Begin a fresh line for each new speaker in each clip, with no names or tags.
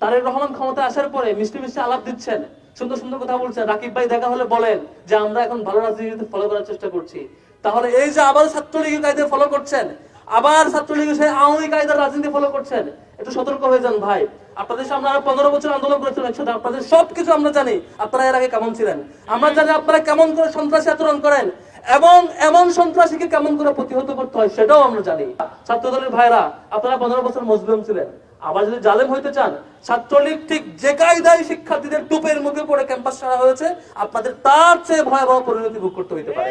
তারেক রহমান ক্ষমতায় আসার পরে মিষ্টি মিষ্টি আলাপ দিচ্ছেন, সুন্দর সুন্দর কথা বলছেন, রাকিব ভাই দেখা হলে বলেন যে আমরা এখন ভালো রাজনীতি ফলো করার চেষ্টা করছি। তাহলে এই যে আবার ছাত্রলীগের কায়দা ফলো করছেন, আবার ছাত্রলীগের সেই আওয়ামী কায়দার রাজনীতি ফলো করছেন, একটু সতর্ক হয়ে যান ভাই। আপনাদের সামনে আরো 15 বছর আন্দোলন করেছেন একসাথে, আপনাদের সবকিছু আমরা জানি আপনারা এর আগে কেমন ছিলেন, আমরা জানি আপনারা কেমন করে সন্ত্রাসী আচরণ করেন এবং এমন সন্ত্রাসীকে কেমন করে প্রতিহত করতে হয় সেটাও আমরা জানি। ছাত্রদলের ভাইরা, আপনারা 15 বছর মজলুম ছিলেন, আবার যদি জালেম হইতে চান, ছাত্রলীগ ঠিক যে কায়দায় শিক্ষার্থীদের টুপের মুখে পড়ে ক্যাম্পাস ছাড়া হয়েছে, আপনাদের তার চেয়ে ভয়াবহ পরিণতি ভোগ করতে হইতে পারে।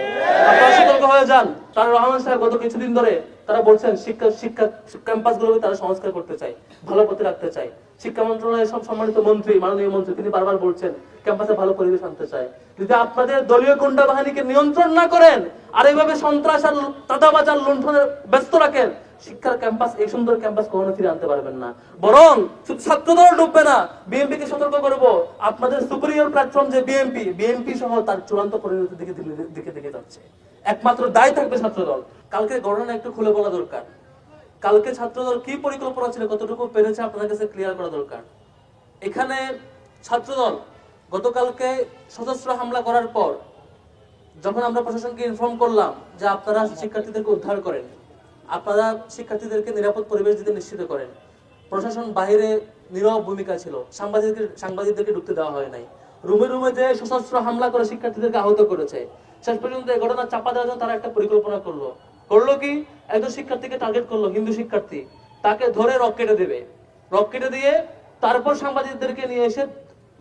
আপনারা সতর্ক হয়ে যান। তারেক রহমান সাহেব গত কিছুদিন ধরে তারা বলছেন শিক্ষা ক্যাম্পাসগুলোকে তারা সংস্কার করতে চায়, ভালো পথে রাখতে চায়। শিক্ষা মন্ত্রণালয়ের সব সম্মানিত মন্ত্রী, মাননীয় মন্ত্রী, তিনি বারবার বলছেন ক্যাম্পাসে ভালো পরিবেশ আনতে চায়। যদি আপনাদের দলীয় গুন্ডা বাহিনীকে নিয়ন্ত্রণ না করেন আর এইভাবে সন্ত্রাস আর চাঁদাবাজ আর লুণ্ঠনে ব্যস্ত রাখেন, শিক্ষার ক্যাম্পাস, এই সুন্দর ক্যাম্পাস কখনো ফিরে আনতে পারবেন না। বরং শুধু ছাত্রদল ডুববে না, বিএনপি কে সতর্ক করব, আপনাদের সুপিরিয়র প্ল্যাটফর্ম যে বিএনপি সহ তার চূড়ান্ত পরিণতির দিকে যাচ্ছে। একমাত্র দায়ী থাকবে ছাত্রদল। কালকে ঘটনা একটু খুলে বলা দরকার। কালকে ছাত্রদল কি পরিকল্পনা ছিল, কতটুকু পেরেছে আপনাদের কাছে ক্লিয়ার করা দরকার। এখানে ছাত্রদল গতকালকে সশস্ত্র হামলা করার পর যখন আমরা প্রশাসনকে ইনফর্ম করলাম যে আপনারা শিক্ষার্থীদেরকে উদ্ধার করেন, আপনারা শিক্ষার্থীদেরকে নিরাপদ পরিবেশ দিতে নিশ্চিত করেন, প্রশাসন বাইরে নীরব ভূমিকা ছিল, সাংবাদিকদেরকে ঢুকতে দেওয়া হয় নাই। রুমে রুমে যে সশস্ত্র হামলা করে শিক্ষার্থীদেরকে আহত করেছে। শেষ পর্যন্ত এই ঘটনা চাপা দেওয়ার জন্য তারা একটা পরিকল্পনা করলো কি, একজন শিক্ষার্থীকে টার্গেট করলো, হিন্দু শিক্ষার্থী, তাকে ধরে রক কেটে দিয়ে তারপর সাংবাদিকদেরকে নিয়ে এসে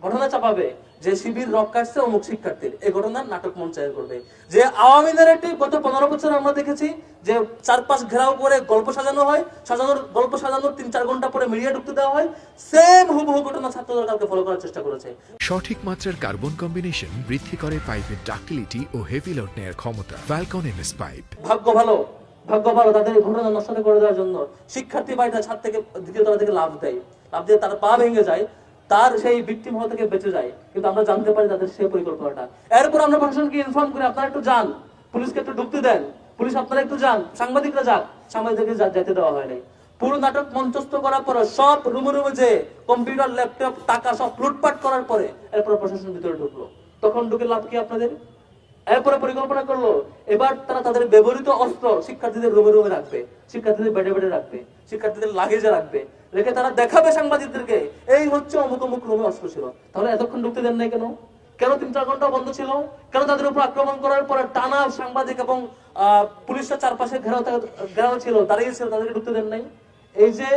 ঘটনা চাপাবে যে শিবির রক কাটছে অমুক শিক্ষার্থীর। এই ঘটনার নাটক মঞ্চায়ন করবে। যে আওয়ামী ন্যারেটিভ গত 15 বছর আমরা দেখেছি যে চারপাশ ঘেরাও করে গল্প সাজানো হয়, গল্প সাজানোর 3-4 ঘন্টা পরে মিডিয়া ঢুকতে দেওয়া হয়, সেম হুবহু ঘটনা ছাত্রদল কালকে ফলো করার চেষ্টা করেছে।
সঠিক মাত্রার কার্বন কম্বিনেশন বৃদ্ধি করে পাইপের ডাক্টিলিটি ও হেভি লোড নেয়ার ক্ষমতা। Falcon MS pipe.
ভাগ্য ভালো তাদের ঘটনা নষ্ট করে দেওয়ার জন্য শিক্ষার্থী ভাইটা ছাদ থেকে দ্বিতীয় তলা থেকে লাফ দিয়ে তার পা ভেঙে যায়, তার সেই ভিকটিম হওয়া থেকে বেঁচে যায়। কিন্তু আমরা জানতে পারি তাদের সেই পরিকল্পনাটা। এরপর আমরা প্রশাসনকে ইনফর্ম করি আপনারা একটু যান, পুলিশকে একটু ঢুকতে দেন, পুলিশ আপনারা একটু যান, সাংবাদিকরা যাক, সাংবাদিকদেরকে যেতে দেওয়া হয় নাই। পুরো নাটক মঞ্চস্থ করার পরে সব রুমে যে কম্পিউটার ল্যাপটপ টাকা সব লুটপাট করার পরে এরপর প্রশাসন ভিতরে ঢুকলো। তখন ঢুকে লাভ কি আপনাদের? এরপরে পরিকল্পনা করলো এবার তারা তাদের ব্যবহৃত অস্ত্র শিক্ষার্থীদের রুমে রাখবে, শিক্ষার্থীদের বেডে রাখবে, শিক্ষার্থীদের লাগেজে রাখবে, রেখে তারা দেখাবে সাংবাদিকদেরকে এই হচ্ছে অমুক রুমে অস্ত্র ছিল। তাহলে এতক্ষণ ঢুকতে দেন নাই কেন? 3-4 ঘন্টা বন্ধ ছিল কেন? তাদের উপর আক্রমণ করার পরে টানা সাংবাদিক এবং পুলিশরা চারপাশে ঘেরাও ছিল, দাঁড়িয়ে ছিল, তাদেরকে ঢুকতে দেন নাই। এই যে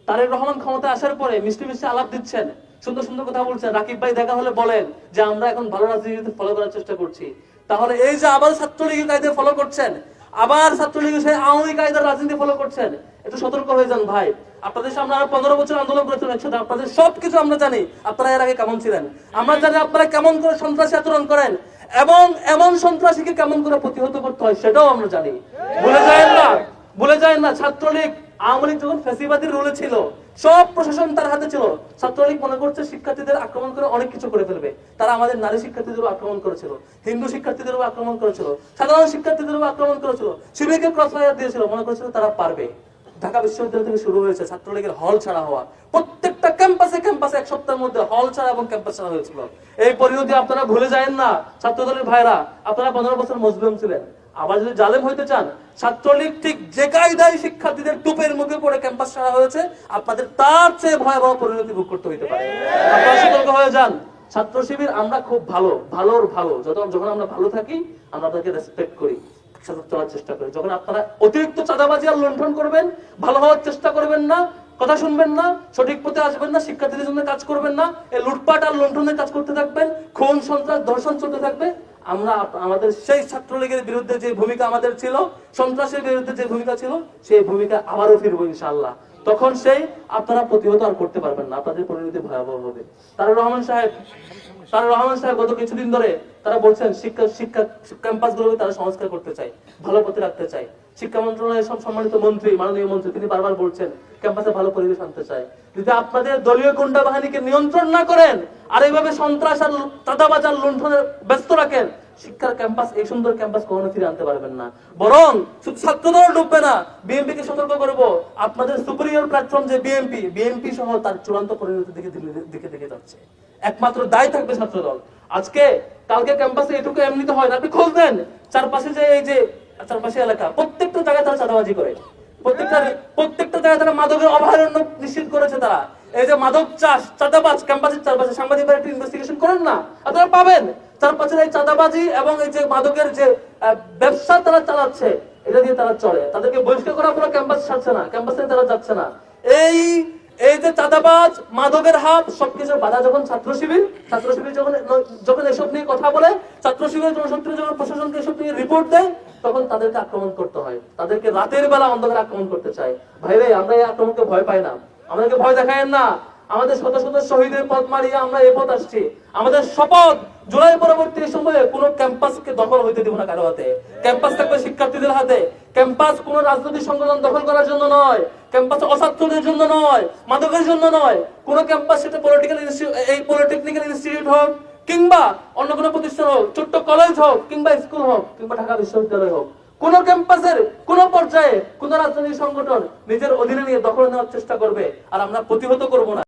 তারেক রহমান ক্ষমতায় আসার পরে মিষ্টি মিষ্টি আলাপ দিচ্ছেন, সুন্দর সুন্দর কথা বলছেন, রাকিব ভাই দেখা হলে বলেন যে আমরা এখন ভালো রাজনীতি ফলো করার চেষ্টা করছি। তাহলে এই যে আবার ছাত্রলীগের কায়দা ফলো করছেন, আবার ছাত্রলীগের সেই আওয়ামী কায়দার রাজনীতি ফলো করছেন, একটু সতর্ক হয়ে যান ভাই। আপনাদের সামনে আরো 15 বছর আন্দোলন করেছেন একসাথে, আপনাদের সবকিছু আমরা জানি আপনারা এর আগে কেমন ছিলেন, আমরা জানি আপনারা কেমন করে সন্ত্রাসী আচরণ করেন এবং এমন সন্ত্রাসীকে কেমন করে প্রতিহত করতে হয় সেটাও আমরা জানি। ভুলে যায় না ছাত্রলীগ আওয়ামী লীগ যখন ফ্যাসিবাদীর রুলে ছিল, সব প্রশাসন তার হাতে ছিল। ছাত্রলীগ মনে করছে শিক্ষার্থীদের আক্রমণ করে অনেক কিছু করে ফেলবে। তারা আমাদের নারী শিক্ষার্থীদেরও আক্রমণ করেছিল, হিন্দু শিক্ষার্থীদেরও আক্রমণ করেছিল, সাধারণ শিক্ষার্থীদেরও আক্রমণ করেছিল, শিবিরকে ক্রসফায়ার দিয়েছিল, মনে করেছিল তারা পারবে। ঢাকা বিশ্ববিদ্যালয় থেকে শুরু হয়েছে ছাত্রলীগের হল ছাড়া হওয়া, প্রত্যেকটা ক্যাম্পাসে 1 সপ্তাহের মধ্যে হল ছাড়া এবং ক্যাম্পাস ছাড়া হয়েছিল। এই পরিণতি আপনারা ভুলে যায় না ছাত্রদলের ভাইরা, আপনারা 15 বছর মজলুম ছিলেন। আবার যদি জালেম হইতে চান, ছাত্রলীগ ঠিক যে কায়দায় শিক্ষার্থীদের টুপের মুখে পড়ে ক্যাম্পাস ছাড়া হয়েছে, আপনাদের তার চেয়ে ভয়াবহ পরিণতি ভোগ করতে হইতে পারে। আপনারা সতর্ক হয়ে যান। ছাত্র শিবির আমরা খুব ভালো, যখন আমরা ভালো থাকি আমরা আপনাকে রেসপেক্ট করি, চলার চেষ্টা করি। যখন আপনারা অতিরিক্ত চাঁদাবাজি আর লুণ্ঠন করবেন, ভালো হওয়ার চেষ্টা করবেন না, কথা শুনবেন না, সঠিক পথে আসবেন না, শিক্ষার্থীদের জন্য কাজ করবেন না, এই লুটপাট আর লুণ্ঠনের কাজ করতে থাকবেন, খুন সন্ত্রাস ধর্ষণ চলতে থাকবে, আমরা আমাদের সেই ছাত্রলীগের বিরুদ্ধে যে ভূমিকা আমাদের ছিল, সন্ত্রাসের বিরুদ্ধে যে ভূমিকা ছিল, সেই ভূমিকা আবারও ফিরবো ইনশাআল্লাহ। তখন সেই আপনারা প্রতিহত আর করতে পারবেন না, আপনাদের পরিণতি ভয়াবহ হবে। তারেক রহমান সাহেব গত কিছুদিন ধরে তারা বলছেন শিক্ষা ক্যাম্পাসগুলোকে তারা সংস্কার করতে চায়, ভালো পথে রাখতে চায়। শিক্ষা মন্ত্রণালয়ের সব সম্মানিত মন্ত্রী, মাননীয় মন্ত্রী, তিনি বারবার বলছেন ক্যাম্পাসে ভালো পরিবেশ আনতে চায়। যদি আপনাদের দলীয় গুন্ডা বাহিনীকে নিয়ন্ত্রণ না করেন আর এইভাবে সন্ত্রাস আর চাঁদাবাজ আর লুণ্ঠনে ব্যস্ত রাখেন, শিক্ষার ক্যাম্পাস, এই সুন্দর ক্যাম্পাস কখনো ফিরে আনতে পারবেন না। বরং শুধু ছাত্রদল ডুববে না, বিএনপি কে সতর্ক করব, আপনাদের সুপিরিয়র প্ল্যাটফর্ম যে বিএনপি সহ তার চূড়ান্ত পরিণতির দিকে যাচ্ছে। একমাত্র দায় থাকবে ছাত্রদল। আজকে কালকে ক্যাম্পাসে এটুকু এমনিতে হয় না, আপনি খোঁজ দেন চারপাশে যে এই যে চারপাশে এলাকা, প্রত্যেকটা জায়গায় তারা চাঁদাবাজি করে, প্রত্যেকটা জায়গায় তারা মাদকের অভয়ারণ্য নিশ্চিত করেছে। তারা এই যে মাদক চাষ, চাঁদাবাজ ক্যাম্পাসের চারপাশে, সাংবাদিকরা একটু ইনভেস্টিগেশন করেন না, আপনারা পাবেন চারপাশের এই চাঁদাবাজি এবং এই যে মাদকের যে ব্যবসা তারা চালাচ্ছে, এটা দিয়ে তারা চলে। তাদেরকে বহিষ্কার করা পুরো ক্যাম্পাস ছাড়ছে না, ক্যাম্পাসে তারা যাচ্ছে না। এই যে চাঁদাবাজ, মাদকের হাত, সবকিছুর বাধা যখন ছাত্র শিবির যখন এসব নিয়ে কথা বলে, ছাত্র শিবিরের জনশক্তি যখন প্রশাসনকে এসব নিয়ে রিপোর্ট দেয়, তখন তাদেরকে আক্রমণ করতে হয়, তাদেরকে রাতের বেলা অন্ধকারে আক্রমণ করতে চায়। ভাইরে, আমরা এই আক্রমণকে ভয় পাই না, আমাদেরকে ভয় দেখায়েন না। আমাদের শত শত শহীদের পথ মারিয়ে আমরা এই পথ আসছি। আমাদের শপথ, জুলাই পরবর্তী সময়ে কোন ক্যাম্পাসকে দখল হইতে দিব না কারো হাতে। ক্যাম্পাস থাকবে শিক্ষার্থীদের হাতে। ক্যাম্পাস কোন রাজনৈতিক সংগঠন দখল করার জন্য নয়, ক্যাম্পাস অছাত্রদের জন্য নয়, মাদকের জন্য নয়। কোন ক্যাম্পাস, সেটা পলিটেকনিক্যাল ইনস্টিটিউট হোক, কিংবা অন্য কোনো প্রতিষ্ঠান হোক, ছোট্ট কলেজ হোক, কিংবা স্কুল হোক, কিংবা ঢাকা বিশ্ববিদ্যালয় হোক, কোন ক্যাম্পাসের কোন পর্যায়ে কোন রাজনৈতিক সংগঠন নিজের অধীনে নিয়ে দখল নেওয়ার চেষ্টা করবে, আর আমরা প্রতিহত করব না।